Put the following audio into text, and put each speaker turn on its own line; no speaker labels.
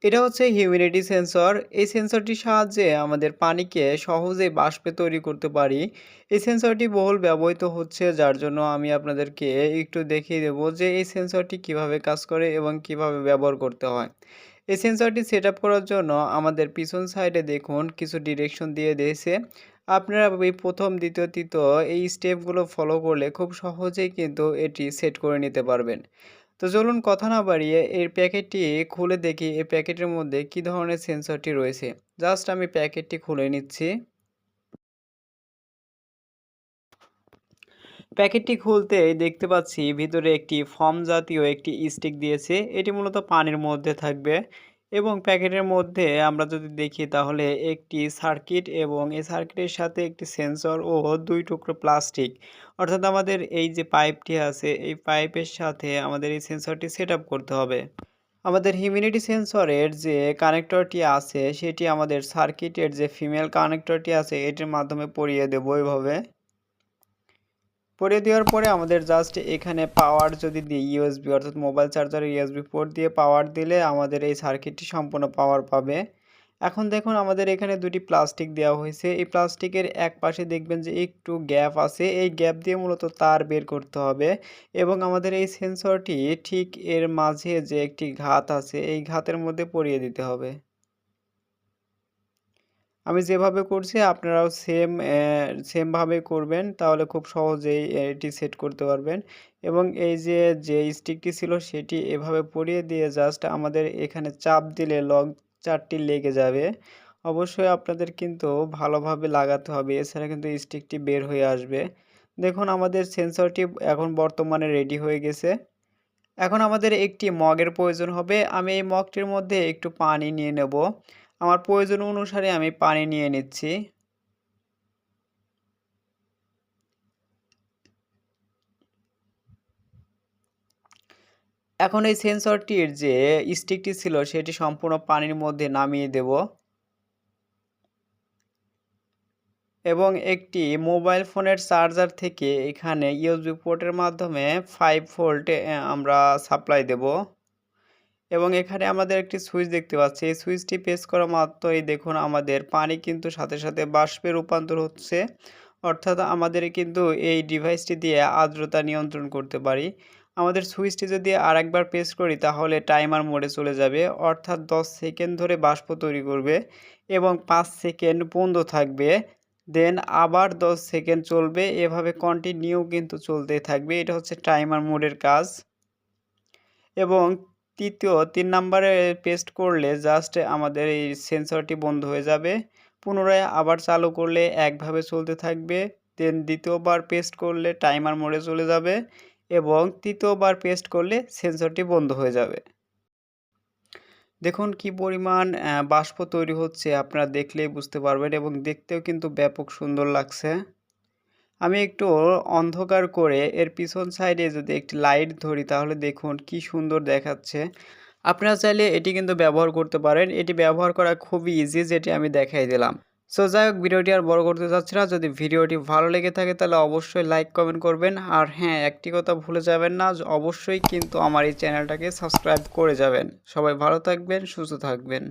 এটা হচ্ছে humidity sensor. এই সেন্সরটির সাহায্যে আমাদের পানিকে সহজেই বাষ্পে তৈরি করতে পারি। এই সেন্সরটি বহুল ব্যবহৃত হচ্ছে, যার জন্য আমি আপনাদেরকে একটু দেখিয়ে দেব যে এই সেন্সরটি কিভাবে কাজ করে এবং কিভাবে ব্যবহার করতে হয়। এই সেন্সরটি সেটআপ করার জন্য আমাদের পিছন সাইডে দেখুন কিছু ডিরেকশন দিয়ে দিয়েছে। আপনারা এই ১ম, ২য়, ৩য় এই স্টেপগুলো ফলো করলে খুব সহজেই কিন্তু এটি সেট করে নিতে পারবেন। তো চলুন কথা না বাড়িয়ে এর প্যাকেটটি খুলে দেখি এই প্যাকেটের মধ্যে কি ধরনের সেন্সরটি রয়েছে। জাস্ট আমি প্যাকেটটি খুলে নিচ্ছি। প্যাকেটটি খুলতেই দেখতে পাচ্ছি ভিতরে একটি ফর্ম জাতীয় একটি স্টিক দিয়েছে। এটি মূলত পানির মধ্যে থাকবে এবং প্যাকেটের মধ্যে আমরা যদি দেখি তাহলে একটি সার্কিট এবং এই সার্কিটের সাথে একটি সেন্সর ও ২ টুকরো প্লাস্টিক। অর্থাৎ আমাদের এই যে পাইপটি আছে এই পাইপের সাথে আমাদের এই সেন্সরটি সেটআপ করতে হবে। আমাদের হিউমিডিটি সেন্সরের যে কানেক্টরটি আছে সেটি আমাদের সার্কিটের যে ফিমেল কানেক্টরটি আছে এটির মাধ্যমে পরিয়ে দেব এভাবে। পরিয়ে দেওয়ার পরে আমাদের জাস্ট এখানে পাওয়ার যদি দিই ইউএসবি অর্থাৎ মোবাইল চার্জারের ইউএসবি পোর্ট দিয়ে পাওয়ার দিলে আমাদের এই সার্কিটটি সম্পূর্ণ পাওয়ার পাবে। এখন দেখুন আমাদের এখানে দুটি প্লাস্টিক দেওয়া হয়েছে। এই প্লাস্টিকের এক পাশে দেখবেন যে একটু গ্যাপ আছে। এই গ্যাপ দিয়ে মূলত তার বের করতে হবে এবং আমাদের এই সেন্সরটি ঠিক এর মাঝে যে একটি ঘাত আছে এই ঘাতের মধ্যে পরিয়ে দিতে হবে। আমি যেভাবে করছি আপনারাও সেমভাবে করবেন, তাহলে খুব সহজেই এটি সেট করতে পারবেন। এবং এই যে স্টিকটি ছিল সেটি এভাবে পরিয়ে দিয়ে জাস্ট আমাদের এখানে চাপ দিলে লক ৪ টি লেগে যাবে। অবশ্যই আপনাদের কিন্তু ভালোভাবে লাগাতে হবে, এছাড়া কিন্তু স্টিকটি বের হয়ে আসবে। দেখুন আমাদের সেন্সরটি এখন বর্তমানে রেডি হয়ে গেছে। এখন আমাদের একটি মগের প্রয়োজন হবে। আমি এই মগটির মধ্যে একটু পানি নিয়ে নেব। আমার প্রয়োজন অনুসারে আমি পানি নিয়ে নিচ্ছি। এখন এই সেন্সরটির যে স্টিকটি ছিল সেটি সম্পূর্ণ পানির মধ্যে নামিয়ে দেব এবং একটি মোবাইল ফোনের চার্জার থেকে এখানে ইউএসবি পোর্টের মাধ্যমে 5 ভোল্ট আমরা সাপ্লাই দেব। এবং এখানে আমাদের একটি সুইচ দেখতে পাচ্ছি। এই সুইচটি প্রেস করা মাত্রই দেখুন আমাদের পানি কিন্তু সাথে সাথে বাষ্পে রূপান্তর হচ্ছে। অর্থাৎ আমাদের কিন্তু এই ডিভাইসটি দিয়ে আর্দ্রতা নিয়ন্ত্রণ করতে পারি। আমাদের সুইচটি যদি আরেকবার প্রেস করি তাহলে টাইমার মোডে চলে যাবে। অর্থাৎ ১০ সেকেন্ড ধরে বাষ্প তৈরি করবে এবং ৫ সেকেন্ড বন্ধ থাকবে। দেন আবার ১০ সেকেন্ড চলবে। এভাবে কন্টিনিউ কিন্তু চলতেই থাকবে। এটা হচ্ছে টাইমার মোডের কাজ। এবং ৩ নাম্বারে পেস্ট করলে জাস্ট আমাদের এই সেন্সরটি বন্ধ হয়ে যাবে। পুনরায় আবার চালু করলে একভাবে চলতে থাকবে। দেন ২য় বার পেস্ট করলে টাইমার মোডে চলে যাবে এবং ৩য় বার পেস্ট করলে সেন্সরটি বন্ধ হয়ে যাবে। দেখুন কি পরিমাণ বাষ্প তৈরি হচ্ছে আপনারা দেখলেই বুঝতে পারবেন এবং দেখতেও কিন্তু ব্যাপক সুন্দর লাগছে। আমি একটু অন্ধকার করে এর পিছন সাইডে যদি একটি লাইট ধরি তাহলে দেখুন কি সুন্দর দেখাচ্ছে। আপনারা চাইলে এটি কিন্তু ব্যবহার করতে পারেন। এটি ব্যবহার করা খুবই ইজি, যেটি আমি দেখাই দিলাম। সো যাই হোক, ভিডিওটি আর বড় করতে চাচ্ছি না। যদি ভিডিওটি ভালো লেগে থাকে তাহলে অবশ্যই লাইক কমেন্ট করবেন। আর হ্যাঁ, একটি কথা ভুলে যাবেন না, অবশ্যই কিন্তু আমার এই চ্যানেলটাকে সাবস্ক্রাইব করে যাবেন। সবাই ভালো থাকবেন, সুস্থ থাকবেন।